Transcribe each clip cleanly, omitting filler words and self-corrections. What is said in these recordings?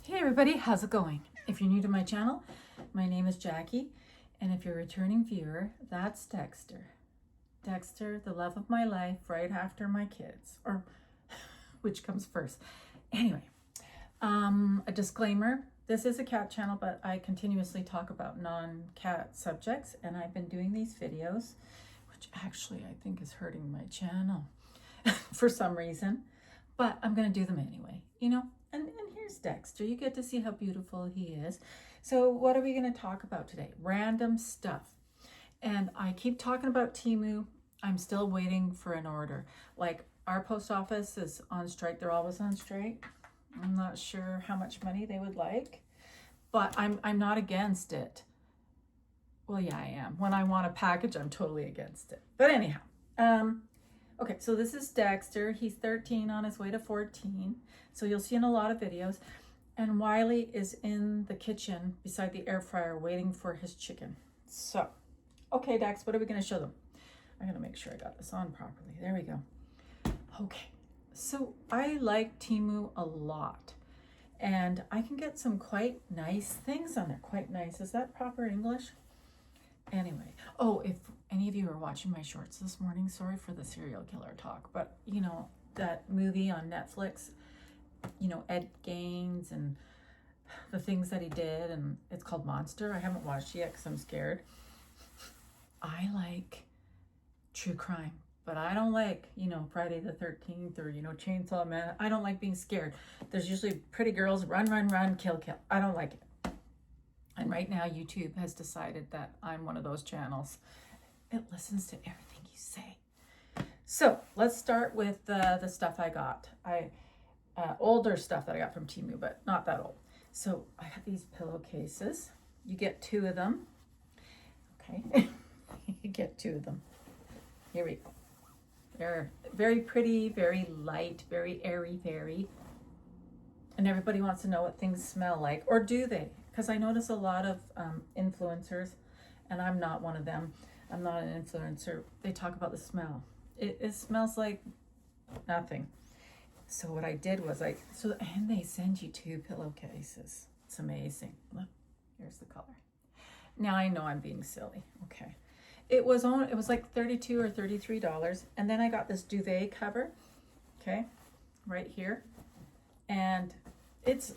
Hey everybody, how's it going? If you're new to my channel, my name is Jackie, and if you're a returning viewer, that's Dexter. Dexter, the love of my life, right after my kids, or which comes first. Anyway, a disclaimer, this is a cat channel, but I continuously talk about non-cat subjects, and I've been doing these videos, which actually I think is hurting my channel for some reason, but I'm gonna do them anyway, you know? And here's Dexter. You get to see how beautiful he is. So what are we going to talk about today? Random stuff. And I keep talking about Temu. I'm still waiting for an order. Like, our post office is on strike. They're always on strike. I'm not sure how much money they would like, but I'm not against it. Well, yeah, I am. When I want a package, I'm totally against it. But anyhow, okay, so this is Dexter. He's 13 on his way to 14. So you'll see in a lot of videos. And Wiley is in the kitchen beside the air fryer waiting for his chicken. So, okay, Dex, what are we going to show them? I'm going to make sure I got this on properly. There we go. Okay, so I like Temu a lot. And I can get some quite nice things on there. Quite nice. Is that proper English? Anyway, oh, if any of you are watching my shorts this morning, sorry for the serial killer talk, but you know, that movie on Netflix, you know, Ed Gaines and the things that he did, and it's called Monster. I haven't watched it yet because I'm scared. I like true crime, but I don't like, you know, Friday the 13th or, you know, Chainsaw Man. I don't like being scared. There's usually pretty girls, run, run, run, kill, kill. I don't like it. And right now, YouTube has decided that I'm one of those channels. It listens to everything you say. So let's start with the stuff I got. Older stuff that I got from Temu, but not that old. So I have these pillowcases. You get 2 of them. Okay, you get 2 of them. Here we go. They're very pretty, very light, very airy. And everybody wants to know what things smell like, or do they? Because I notice a lot of influencers, and I'm not one of them. I'm not an influencer. They talk about the smell. It smells like nothing. So what I did was and they send you 2 pillowcases. It's amazing. Look, here's the color. Now I know I'm being silly. Okay. It was like $32 or $33. And then I got this duvet cover, okay, right here. And it's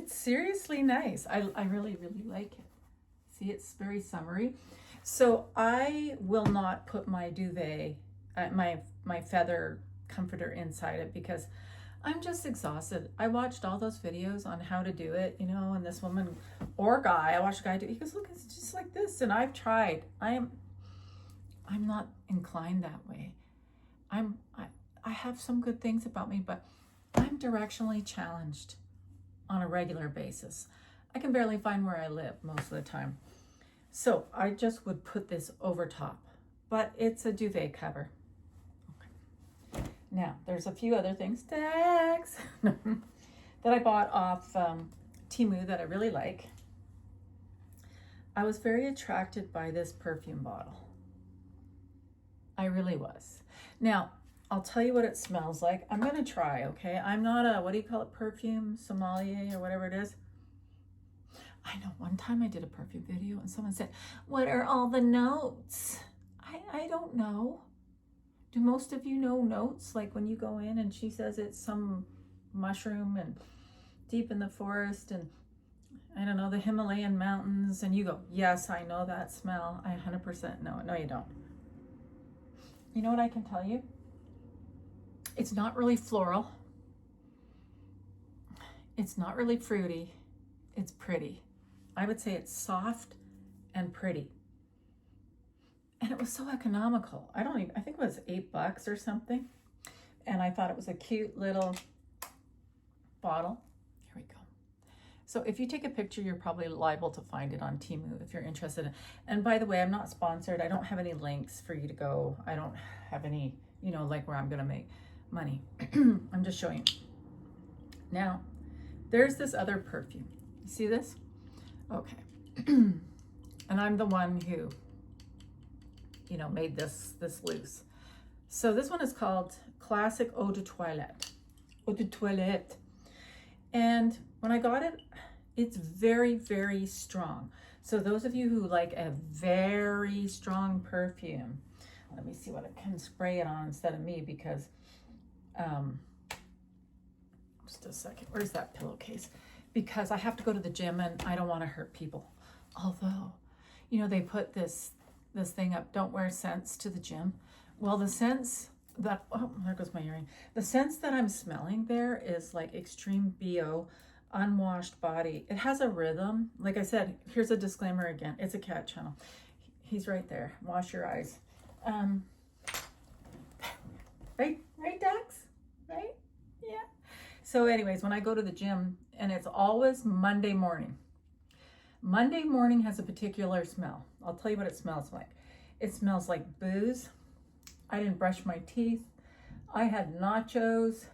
seriously nice. I really like it. See, it's very summery. So I will not put my duvet, my feather comforter inside it because I'm just exhausted. I watched all those videos on how to do it, you know, and this woman or guy, I watched a guy do it. He goes, look, it's just like this. And I've tried. I'm not inclined that way. I have some good things about me, but I'm directionally challenged on a regular basis. I can barely find where I live most of the time. So I just would put this over top, but it's a duvet cover. Okay. Now there's a few other things, Dex, that I bought off Temu that I really like. I was very attracted by this perfume bottle. I really was. Now, I'll tell you what it smells like. I'm going to try, okay? I'm not a, what do you call it, perfume sommelier or whatever it is. I know one time I did a perfume video and someone said, what are all the notes? I don't know. Do most of you know notes? Like when you go in and she says it's some mushroom and deep in the forest and I don't know, the Himalayan mountains, and you go, yes, I know that smell. I 100% know it. No, you don't. You know what I can tell you? It's not really floral. It's not really fruity. It's pretty. I would say it's soft and pretty. And it was so economical. I think it was $8 or something. And I thought it was a cute little bottle. Here we go. So if you take a picture, you're probably liable to find it on Temu if you're interested. And by the way, I'm not sponsored. I don't have any links for you to go. I don't have any, you know, like where I'm going to make money. I'm just showing you. Now, there's this other perfume. You see this? Okay. And I'm the one who, you know, made this loose. So this one is called Classic Eau de Toilette. Eau de Toilette. And when I got it, it's very, very strong. So those of you who like a very strong perfume, let me see what I can spray it on instead of me, because just a second, where's that pillowcase? Because I have to go to the gym and I don't want to hurt people. Although, you know, they put this thing up, don't wear scents to the gym. Well, the scents that, oh, there goes my earring. The scents that I'm smelling there is like extreme BO, unwashed body. It has a rhythm. Like I said, here's a disclaimer again. It's a cat channel. He's right there. Wash your eyes. Right, Dex? Right? Yeah. So anyways, when I go to the gym, and it's always Monday morning. Monday morning has a particular smell. I'll tell you what it smells like. It smells like booze. I didn't brush my teeth. I had nachos.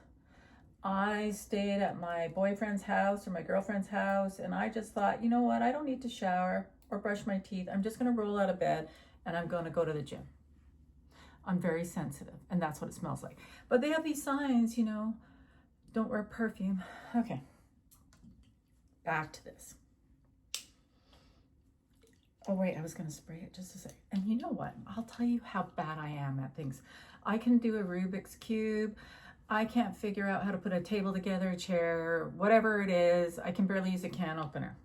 I stayed at my boyfriend's house or my girlfriend's house, and I just thought, you know what? I don't need to shower or brush my teeth. I'm just going to roll out of bed and I'm going to go to the gym. I'm very sensitive, and that's what it smells like. But they have these signs, you know, don't wear perfume. Okay, back to this. Oh wait, I was gonna spray it just a sec. And you know what? I'll tell you how bad I am at things. I can do a Rubik's Cube. I can't figure out how to put a table together, a chair, whatever it is. I can barely use a can opener.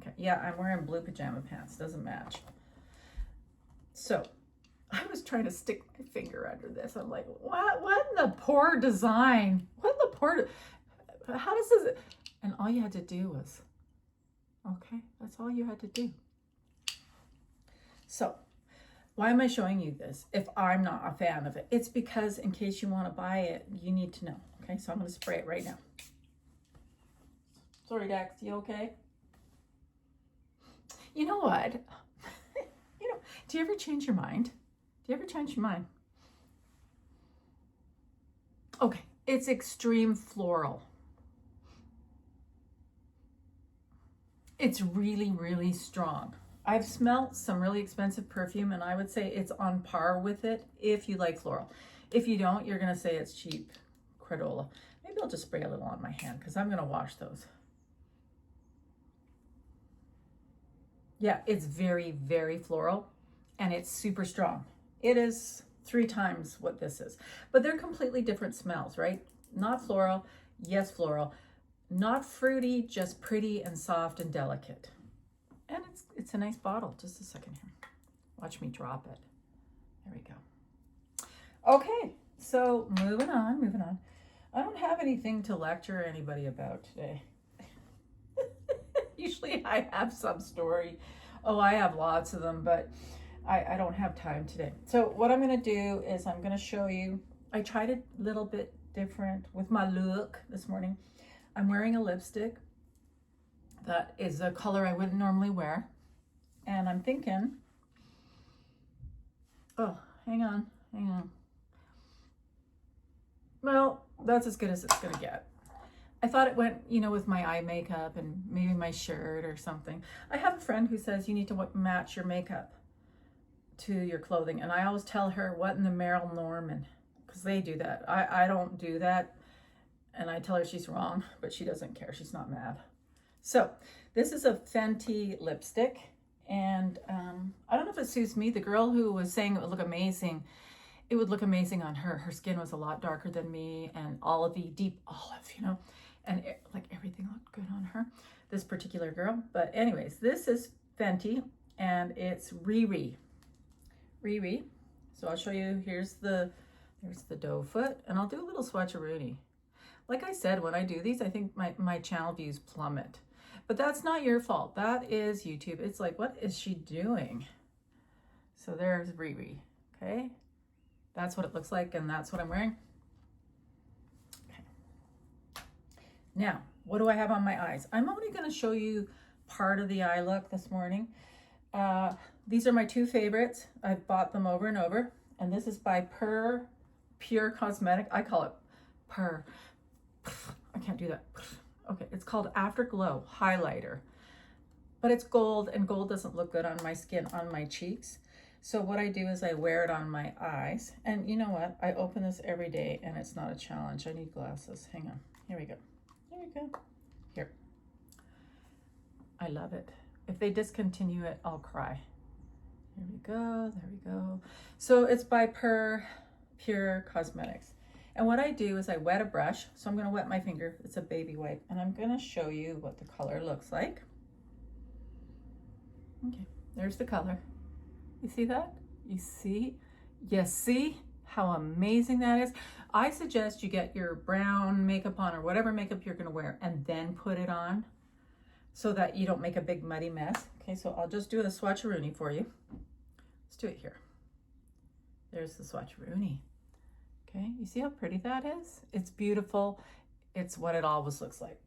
Okay, yeah, I'm wearing blue pajama pants, doesn't match. So, I was trying to stick my finger under this. I'm like, what in the poor design? What in the poor, how does this, and all you had to do was, okay, that's all you had to do. So, why am I showing you this if I'm not a fan of it? It's because in case you want to buy it, you need to know. Okay, so I'm going to spray it right now. Sorry, Dex, you okay? You know what? You know, do you ever change your mind? Do you ever change your mind? Okay, it's extreme floral. It's really, really strong. I've smelled some really expensive perfume, and I would say it's on par with it if you like floral. If you don't, you're going to say it's cheap credola. Maybe I'll just spray a little on my hand because I'm going to wash those. Yeah, it's very, very floral, and it's super strong. It is 3 times what this is. But they're completely different smells, right? Not floral, yes floral. Not fruity, just pretty and soft and delicate. And it's a nice bottle. Just a second here. Watch me drop it. There we go. Okay, so moving on. I don't have anything to lecture anybody about today. Usually I have some story. Oh, I have lots of them, but I don't have time today. So what I'm going to do is I'm going to show you, I tried a little bit different with my look this morning. I'm wearing a lipstick that is a color I wouldn't normally wear. And I'm thinking, oh, hang on. Well, that's as good as it's gonna get. I thought it went, you know, with my eye makeup and maybe my shirt or something. I have a friend who says you need to match your makeup to your clothing. And I always tell her, what in the Meryl Norman? Because they do that. I don't do that. And I tell her she's wrong, but she doesn't care. She's not mad. So this is a Fenty lipstick, and I don't know if it suits me. The girl who was saying it would look amazing on her. Her skin was a lot darker than me, and olivey, deep olive, you know, and like everything looked good on her, this particular girl. But anyways, this is Fenty, and it's Riri. So I'll show you, there's the doe foot, and I'll do a little swatcheroonie. Like I said, when I do these, I think my channel views plummet. But that's not your fault. That is YouTube. It's like, what is she doing? So there's Riri, okay? That's what it looks like, and that's what I'm wearing. Okay. Now, what do I have on my eyes? I'm only going to show you part of the eye look this morning. These are my 2 favorites. I've bought them over and over. And this is by Pure Cosmetic. I call it Purr. I can't do that. Okay, it's called Afterglow Highlighter. But it's gold, and gold doesn't look good on my skin, on my cheeks. So what I do is I wear it on my eyes. And you know what? I open this every day, and it's not a challenge. I need glasses. Hang on. Here we go. There we go. I love it. If they discontinue it, I'll cry. There we go, there we go. So it's by Pure Cosmetics. And what I do is I wet a brush. So I'm gonna wet my finger. It's a baby wipe. And I'm gonna show you what the color looks like. Okay, there's the color. You see that? You see? Yes, see how amazing that is? I suggest you get your brown makeup on or whatever makeup you're gonna wear and then put it on so that you don't make a big muddy mess. Okay, so I'll just do the swatcheroonie for you. Let's do it here. There's the swatcheroonie. Okay, you see how pretty that is? It's beautiful. It's what it always looks like.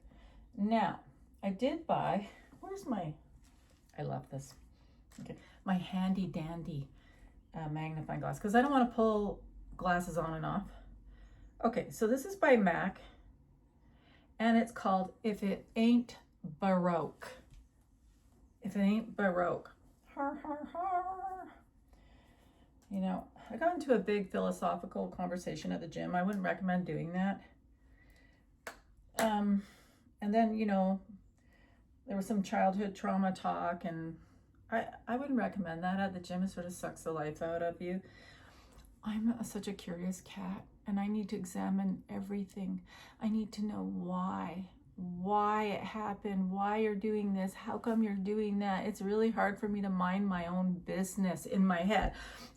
Now, I did buy, where's my, I love this. Okay, my handy dandy magnifying glass because I don't want to pull glasses on and off. Okay, so this is by MAC and it's called If It Ain't Baroque. If It Ain't Baroque. Har, har, har. You know, I got into a big philosophical conversation at the gym. I wouldn't recommend doing that. And then, you know, there was some childhood trauma talk and I wouldn't recommend that at the gym. It sort of sucks the life out of you. I'm such a curious cat and I need to examine everything. I need to know why it happened, why you're doing this, how come you're doing that. It's really hard for me to mind my own business in my head.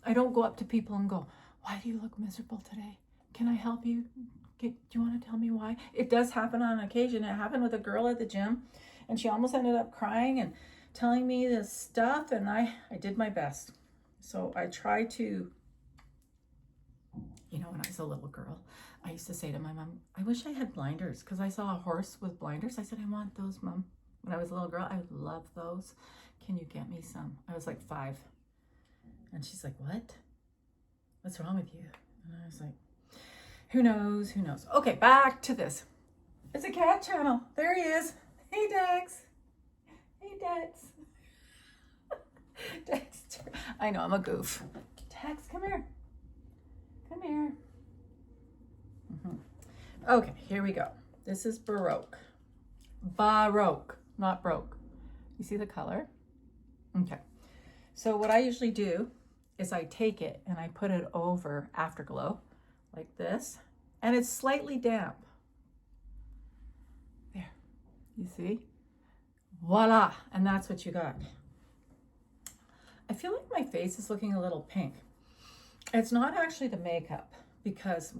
I don't go up to people and go, why do you look miserable today? Can I help you? Do you want to tell me why? It does happen on occasion. It happened with a girl at the gym and she almost ended up crying and telling me this stuff and I did my best. So I try to, you know, when I was a little girl, I used to say to my mom, I wish I had blinders because I saw a horse with blinders. I said, I want those, Mom. When I was a little girl, I would love those. Can you get me some? I was like 5. And she's like, what? What's wrong with you? And I was like, who knows? Who knows? Okay, back to this. It's a cat channel. There he is. Hey, Dex. Hey, Dex. Dexter. I know, I'm a goof. Dex, come here. Come here. Okay, here we go. This is Baroque. Baroque, not broke. You see the color? Okay. So what I usually do is I take it and I put it over Afterglow like this, and it's slightly damp. There, you see? Voila, and that's what you got. I feel like my face is looking a little pink. It's not actually the makeup because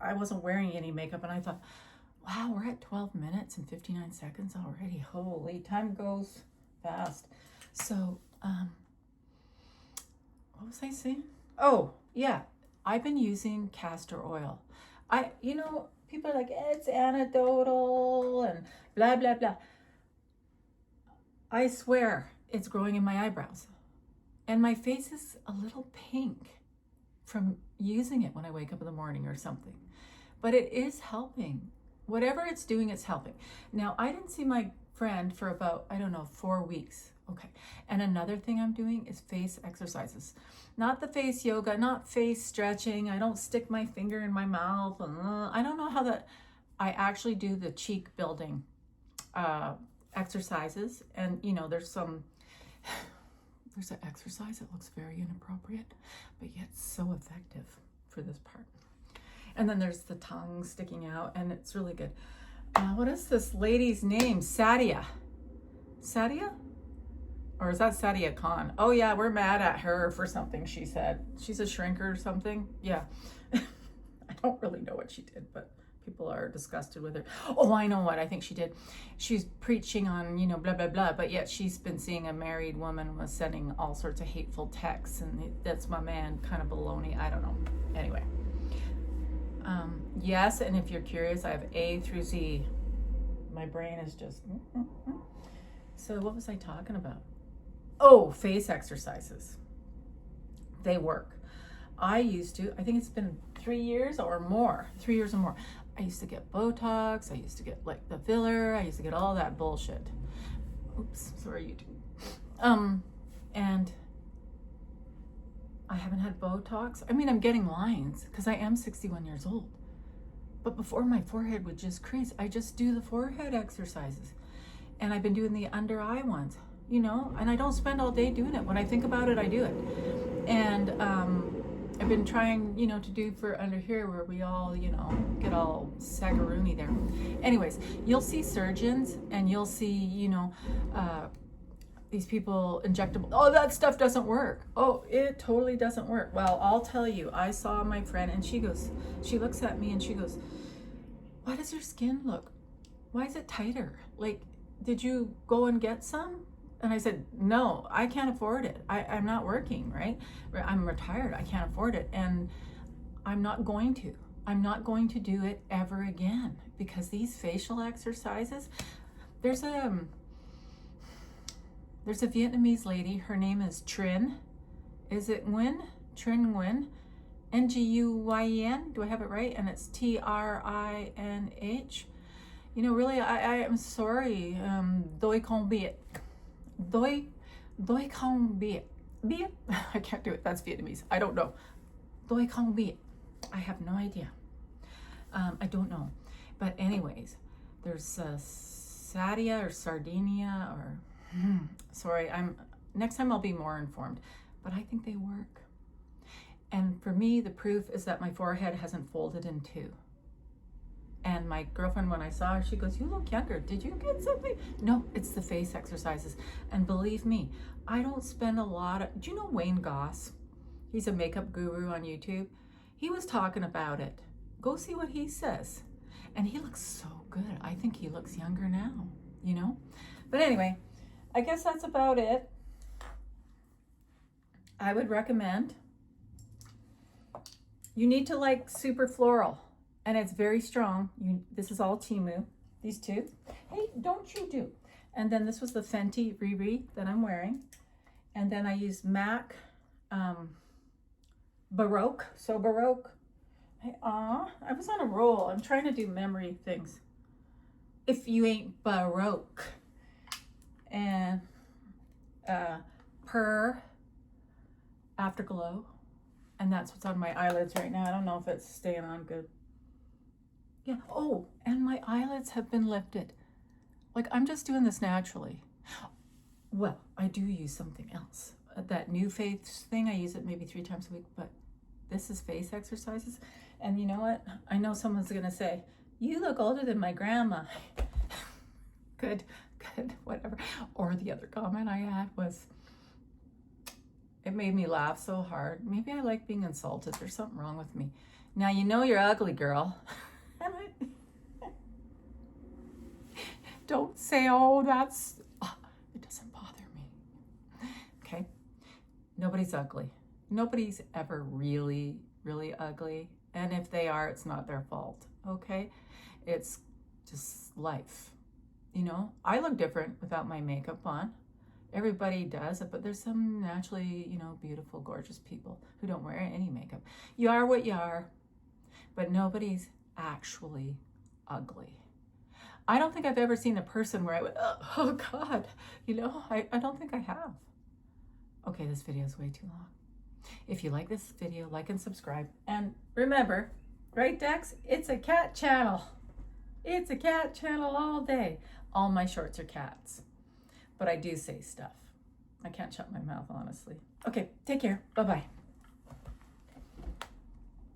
I wasn't wearing any makeup and I thought, wow, we're at 12 minutes and 59 seconds already. Holy, time goes fast. So, what was I saying? Oh, yeah, I've been using castor oil. You know, people are like, it's anecdotal and blah, blah, blah. I swear it's growing in my eyebrows. And my face is a little pink from using it when I wake up in the morning or something. But it is helping. Whatever it's doing, it's helping. Now, I didn't see my friend for about, I don't know, 4 weeks. Okay. And another thing I'm doing is face exercises. Not the face yoga, not face stretching. I don't stick my finger in my mouth. I don't know how that, I actually do the cheek building exercises. And, you know, there's an exercise that looks very inappropriate, but yet so effective for this part. And then there's the tongue sticking out, and it's really good. What is this lady's name? Sadia? Or is that Sadia Khan? Oh yeah, we're mad at her for something she said. She's a shrinker or something. Yeah. I don't really know what she did, but people are disgusted with her. Oh, I know what I think she did. She's preaching on, you know, blah, blah, blah, but yet she's been seeing a married woman was sending all sorts of hateful texts, and that's my man, kind of baloney. I don't know. Anyway. Yes, and if you're curious, I have A through Z. My brain is just... So what was I talking about? Oh, face exercises. They work. I used to, I think it's been 3 years or more. 3 years or more. I used to get Botox. I used to get like the filler. I used to get all that bullshit. Oops, sorry, YouTube. And I haven't had Botox. I mean, I'm getting lines because I am 61 years old. But before my forehead would just crease, I just do the forehead exercises. And I've been doing the under eye ones, you know, and I don't spend all day doing it. When I think about it, I do it. And I've been trying, you know, to do for under here where we all, you know, get all sagaroony there. Anyways, you'll see surgeons and you'll see, you know, these people injectable. Oh, that stuff doesn't work. Oh, it totally doesn't work. Well, I'll tell you, I saw my friend and she looks at me and she goes, why does your skin look, why is it tighter? Like, did you go and get some? And I said, no, I can't afford it. I'm not working, right? I'm retired. I can't afford it. And I'm not going to. I'm not going to do it ever again because these facial exercises, there's a Vietnamese lady. Her name is Trinh. Is it Nguyen? Trinh Nguyen. Nguyen. Do I have it right? And it's Trinh. You know, really, I am sorry. Doi không biết. Doi không biết. Biết? I can't do it. That's Vietnamese. I don't know. Doi không biết. I have no idea. I don't know. But anyways, there's Sardia or Sardinia or sorry, next time I'll be more informed, but I think they work. And for me, the proof is that my forehead hasn't folded in two. And my girlfriend, when I saw her, she goes, you look younger. Did you get something? No, it's the face exercises. And believe me, I don't spend a lot of, do you know Wayne Goss? He's a makeup guru on YouTube. He was talking about it. Go see what he says. And he looks so good. I think he looks younger now, you know? But anyway, I guess that's about it. I would recommend, you need to like super floral, and it's very strong. This is all Temu, these two. Hey, don't you do. And then this was the Fenty Riri that I'm wearing. And then I used MAC Baroque, so Baroque. I was on a roll. I'm trying to do memory things. If you ain't Baroque. And Per Afterglow, and that's what's on my eyelids right now. I don't know if it's staying on good. Yeah. Oh, and my eyelids have been lifted. Like, I'm just doing this naturally. Well, I do use something else. That new face thing, I use it maybe 3 times a week, but this is face exercises. And you know what? I know someone's gonna say, you look older than my grandma. Good, whatever. Or the other comment I had was, it made me laugh so hard. Maybe I like being insulted. There's something wrong with me. Now you know you're ugly, girl. And don't say, oh, it doesn't bother me. Okay? Nobody's ugly. Nobody's ever really, really ugly. And if they are, it's not their fault. Okay? It's just life. You know, I look different without my makeup on. Everybody does it, but there's some naturally, you know, beautiful, gorgeous people who don't wear any makeup. You are what you are, but nobody's actually ugly. I don't think I've ever seen a person where I went, oh God, you know, I don't think I have. Okay, this video is way too long. If you like this video, like and subscribe. And remember, right, Dex? It's a cat channel. It's a cat channel all day. All my shorts are cats. But I do say stuff. I can't shut my mouth, honestly. Okay, take care. Bye-bye.